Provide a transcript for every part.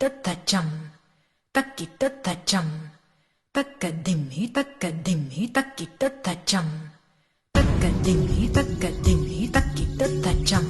तत्तचम तक्की तत्तचम तक्कदिम्ही तक्कदिम्ही तक्की तत्तचम तक्कदिम्ही तक्कदिम्ही तक्की तत्तचम।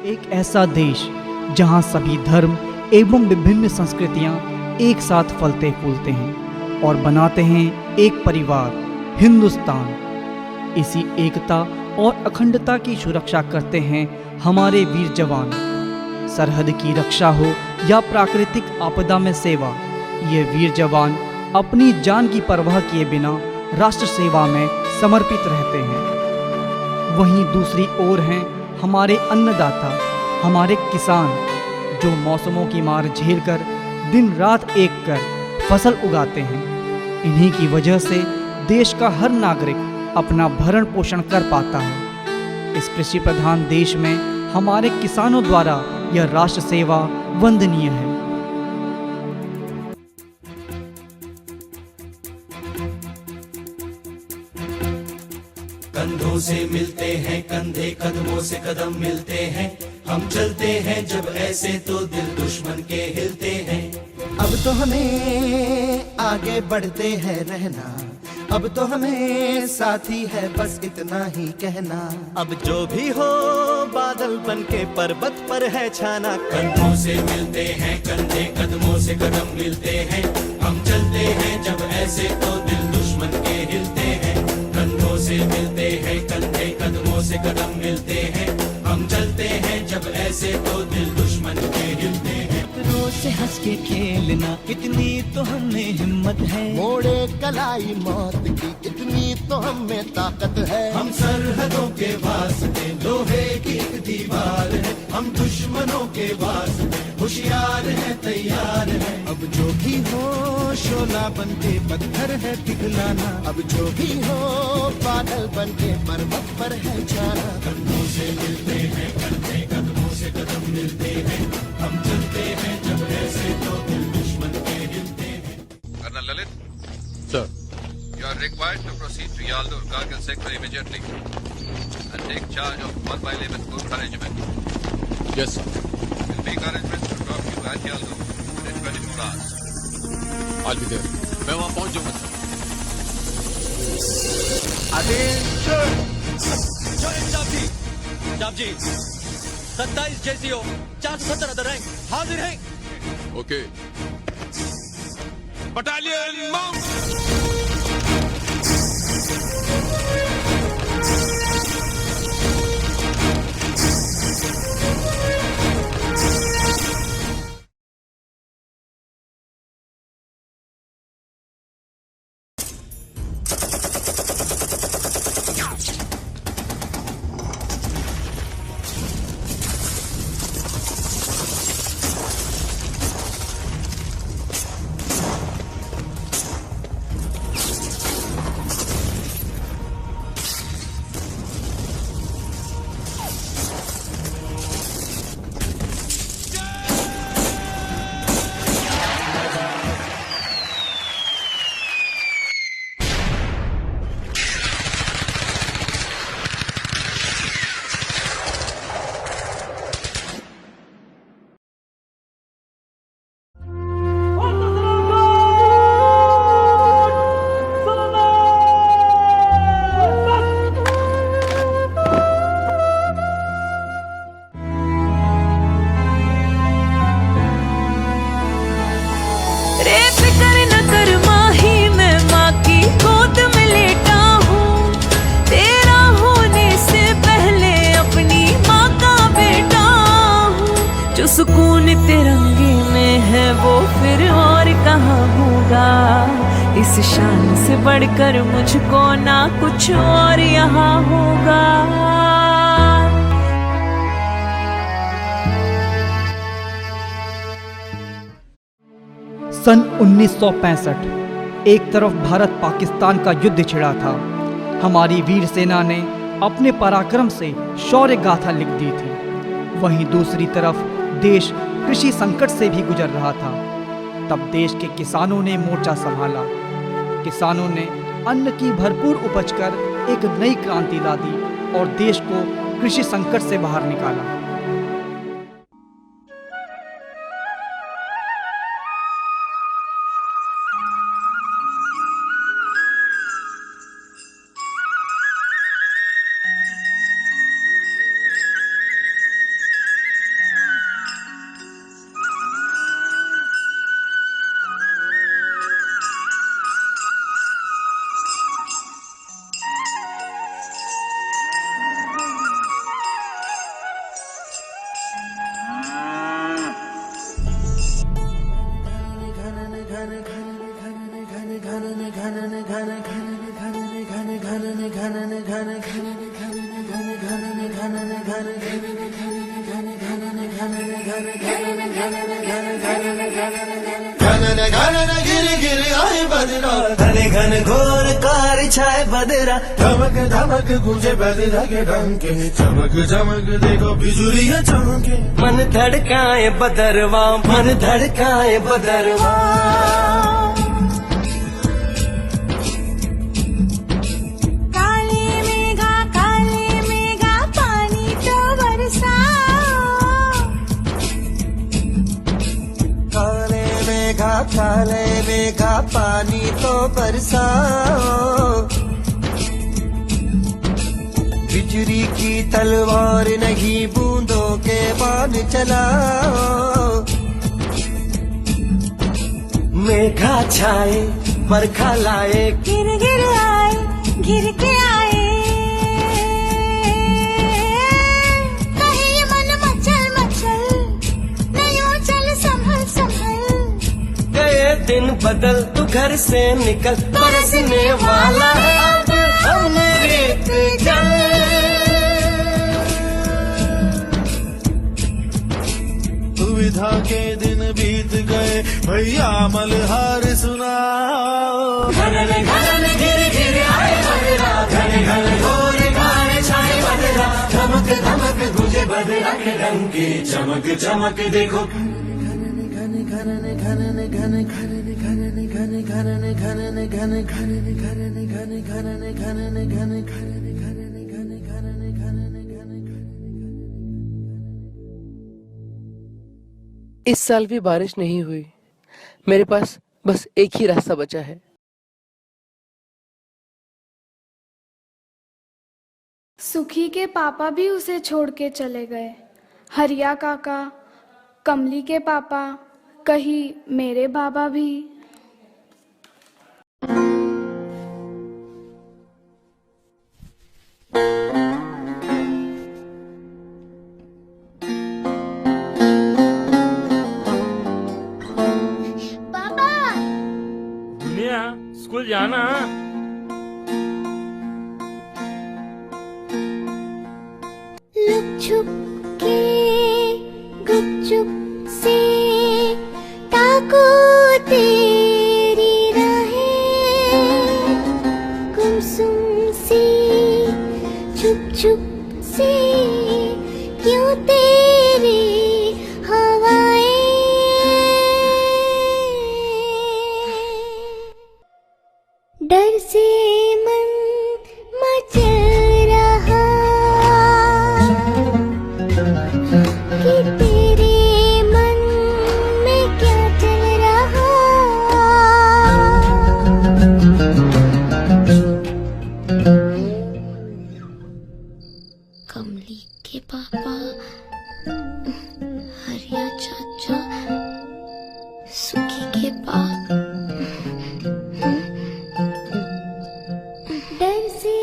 एक ऐसा देश जहां सभी धर्म एवं विभिन्न संस्कृतियां एक साथ फलते फूलते हैं और बनाते हैं एक परिवार हिंदुस्तान। इसी एकता और अखंडता की सुरक्षा करते हैं हमारे वीर जवान। सरहद की रक्षा हो या प्राकृतिक आपदा में सेवा, ये वीर जवान अपनी जान की परवाह किए बिना राष्ट्र सेवा में समर्पित रहते हैं। वहीं दूसरी ओर हैं हमारे अन्नदाता, हमारे किसान, जो मौसमों की मार झेलकर दिन रात एक कर फसल उगाते हैं। इन्हीं की वजह से देश का हर नागरिक अपना भरण पोषण कर पाता है। इस कृषि प्रधान देश में हमारे किसानों द्वारा यह राष्ट्र सेवा वंदनीय है। कंधों से मिलते हैं कंधे, कदमों से कदम मिलते हैं। हम चलते हैं जब ऐसे तो दिल दुश्मन के हिलते हैं। अब तो हमें आगे बढ़ते हैं रहना, अब तो हमें साथी है बस इतना ही कहना। अब जो भी हो बादल बन के पर्वत पर है छाना। कंधों से मिलते हैं कंधे, कदमों से कदम मिलते हैं। हम चलते हैं जब ऐसे तो दिल दुश्मन के हिलते हैं। कंधों से मिलते हैं कंधे, कदमों से कदम मिलते हैं। हम चलते हैं जब ऐसे तो दिल दुश्मन के हिलते हैं। रोज से हंस के खेलना, इतनी तो हमें हिम्मत है। मोड़े कलाई मौत की, इतनी तो हमें ताकत है। हम सरहदों के वास्ते लोहे की एक दीवार है। हम दुश्मनों के वास्ते होशियार है, तैयार है। अब जो भी हो शोला बन के पत्थर है पिघलाना। अब जो भी हो बादल बन के पर्वत पर है छाना। कंधों से मिलते हैं कंधे, कदमों से कदम मिलते हैं। हम चलते हैं जब ऐसे तो दिल दुश्मन के हिलते हैं। Colonel Lalit, Sir. you are required to proceed to Yaldur Kargil sector immediately and take charge of 1/11 Gurkha Regiment. Yes, sir. We'll make arrangements to drop you at Yaldur within 24 hours. I'll be there. मैं वहाँ पहुँच जाऊँगा, sir. जाप जी 27 JCO 470 other rank हाजिर हैं। Okay. Battalion mount. सुकून तिरंगे में है वो फिर और कहाँ होगा। इस शान से बढ़कर मुझको ना कुछ और यहाँ होगा। सन 1965 एक तरफ भारत पाकिस्तान का युद्ध छिड़ा था। हमारी वीर सेना ने अपने पराक्रम से शौर्य गाथा लिख दी थी। वहीं दूसरी तरफ देश कृषि संकट से भी गुजर रहा था। तब देश के किसानों ने मोर्चा संभाला। किसानों ने अन्न की भरपूर उपज कर एक नई क्रांति ला दी और देश को कृषि संकट से बाहर निकाला। घने घन घोर कार छाए बदरा, धमक धमक गूंजे बदरा के डंके, चमक चमक देखो बिजुलियां चमके। मन धड़काए बदरवा, मन धड़काए बदरवा। काले मेघा पानी तो बरसाओ। काले मेघा पानी तो बरसाओ। बिजली की तलवार नहीं बूंदों के बाण चलाओ। मेघा छाए बरखा लाए, गिर गिर आए गिर के आए। कहीं मन मचल मचल नहीं चल संभल संभल। गए दिन बदल तू घर से निकल, बरसने वाला है अब अमृत जल। दुविधा के दिन बीत गए भैया मलहार सुनाओ। घने घन गिर गिर आए बदरा, घने घन घोर गाए छाए बदरा, धमक धमक गूंजे बदरा के डंके, चमक चमक देखो। इस साल भी बारिश नहीं हुई। मेरे पास बस एक ही रास्ता बचा है। सुखी के पापा भी उसे छोड़ के चले गए। हरिया काका, कमली के पापा, कहीं मेरे बाबा भी। स्कूल जाना। लुक छुप के गुपचुप से ताको तेरी राहें, गुमसुम सी छुप छुप से क्यों तेरी हवाएं। डर से मन मचल रहा कि तेरे मन में क्या चल रहा। कमली के पापा, हरिया चाचा, सुखी के पापा। डर से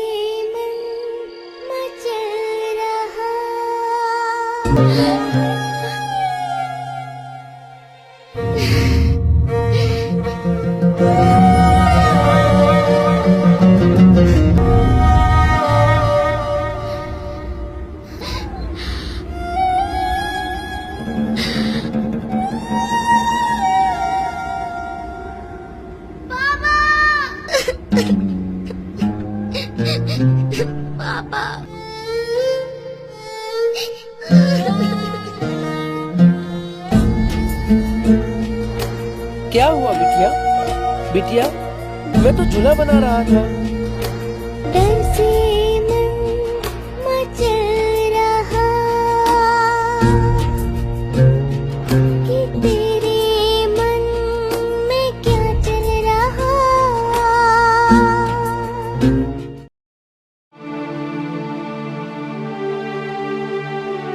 मन मचल रहा। क्या हुआ बिटिया? बिटिया, मैं तो झूला बना रहा था। डर से मन मचल रहा कि तेरे मन में क्या चल रहा।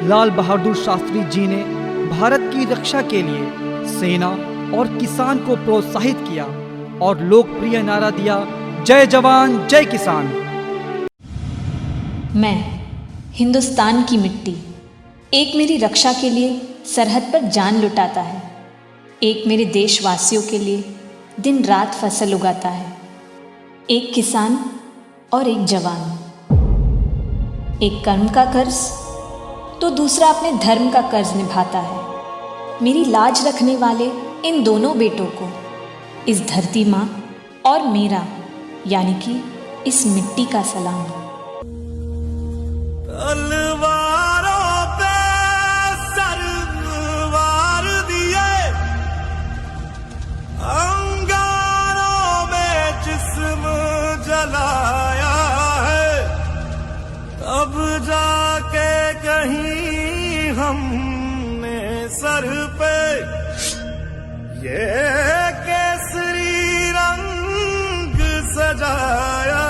लाल बहादुर शास्त्री जी ने भारत की रक्षा के लिए सेना और किसान को प्रोत्साहित किया और लोकप्रिय नारा दिया, जय जवान जय किसान। मैं हिंदुस्तान की मिट्टी, एक मेरी रक्षा के लिए सरहद पर जान लुटाता है, एक मेरे देशवासियों के लिए दिन रात फसल उगाता है, एक किसान और एक जवान, एक कर्म का कर्ज तो दूसरा अपने धर्म का कर्ज निभाता है। मेरी लाज रखने वाले इन दोनों बेटों को इस धरती माँ और मेरा यानी कि इस मिट्टी का सलाम। तलवारों पे सरवार दिए, अंगारों में जिस्म जलाया है, तब जाके कहीं हमने सर पे ये केसरी रंग सजाया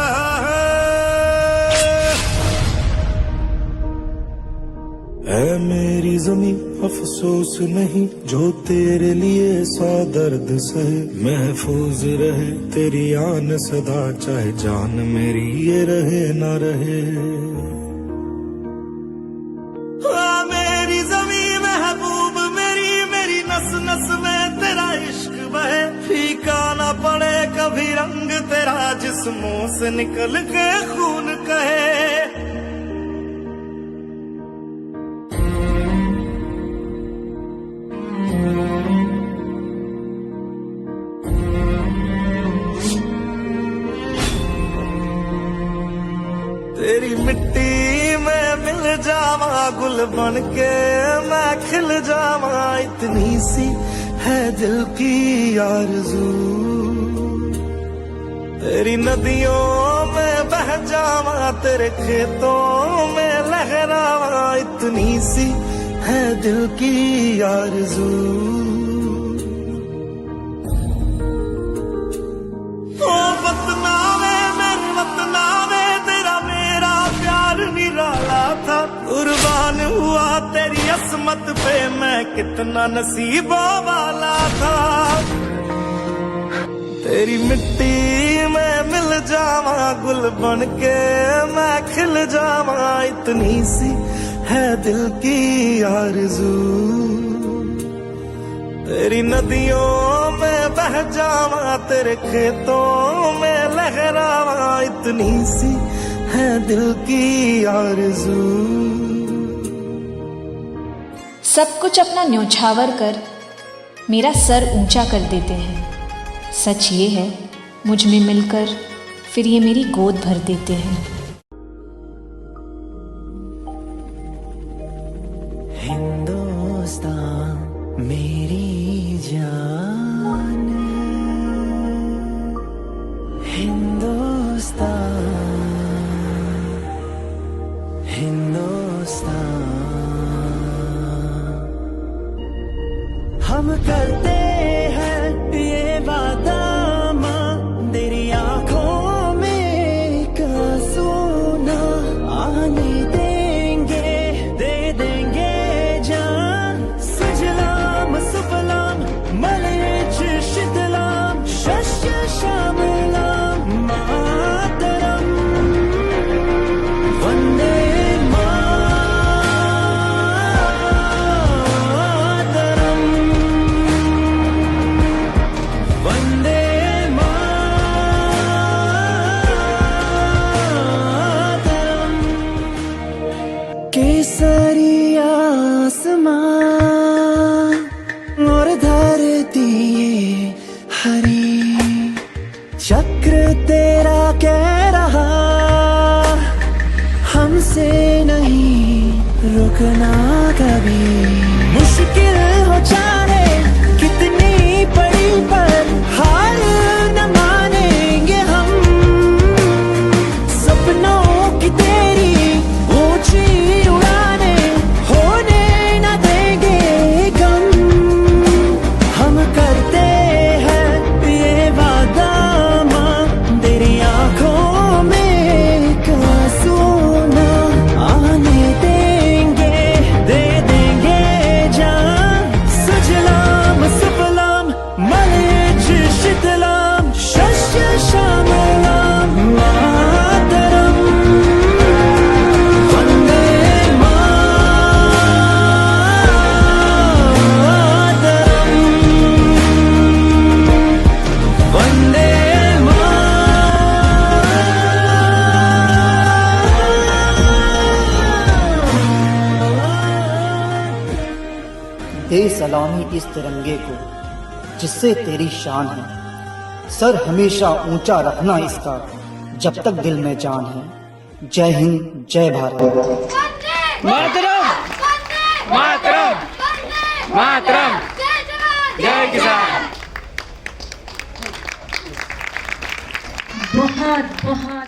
है मेरी जमीन, अफसोस नहीं जो तेरे लिए सौ दर्द सहे, महफूज रहे तेरी आन सदा, चाहे जान मेरी ये रहे न रहे। मेरी जमीन महबूब मेरी, मेरी नस नस में तेरा इश्क बहे, फीका ना पड़े कभी रंग तेरा, जिस्मों से निकल के खून कहे। तेरी मिट्टी में मिल जावा गुल बन के मैं खिल जावा, इतनी सी है दिल की आरज़ू। तेरी नदियों में बह जावा, तेरे खेतों में लहरावा, इतनी सी है दिल की आरज़ू। ओ वतना में मेरे वतना में तेरा मेरा प्यार निराला था, कुर्बान हुआ तेरी असमत पे मैं कितना नसीबों वाला था। तेरी मिट्टी में मिल जावा गुल बन के मैं खिल जावा, इतनी सी है दिल की आरज़ू। तेरी नदियों में बह जावा, तेरे खेतों में लहरावा, इतनी सी है दिल की आरज़ू। सब कुछ अपना न्योछावर कर मेरा सर ऊंचा कर देते हैं, सच ये है मुझ में मिलकर फिर ये मेरी गोद भर देते हैं। हिंदुस्तान मेरी जान, हिंदुस्तान हिंदुस्तान, हम करते हैं ये वादा माँ, तेरी आँखों में का सोना आने देंगे, दे देंगे जान, सजलाम सुफलाम मलयज शीतलाम, शस्य श्यामलाम मातरम, वंदे केसरी आसमां और धरती हरी, चक्र तेरा कह रहा हमसे नहीं रुकना कभी मुश्किल हो जाए कितनी बड़ी पर हार न मानेंगे हम सपनों की तेरी ऊंची उड़ाने होने न देंगे गम हम करते हैं ये वादा मां तेरी आंखों में आंसू न आने देंगे दे देंगे जान सुजलाम सुफलाम मलयज शीतलाम शस्य श्यामलाम मातरम वंदे मातरम वंदे दे सलामी इस तिरंगे को जिससे तेरी शान है, सर हमेशा ऊंचा रखना इसका जब तक दिल में जान है। जय हिंद, जय भारत। मातरम मातरम मातरम जय किसान। बहुत बहुत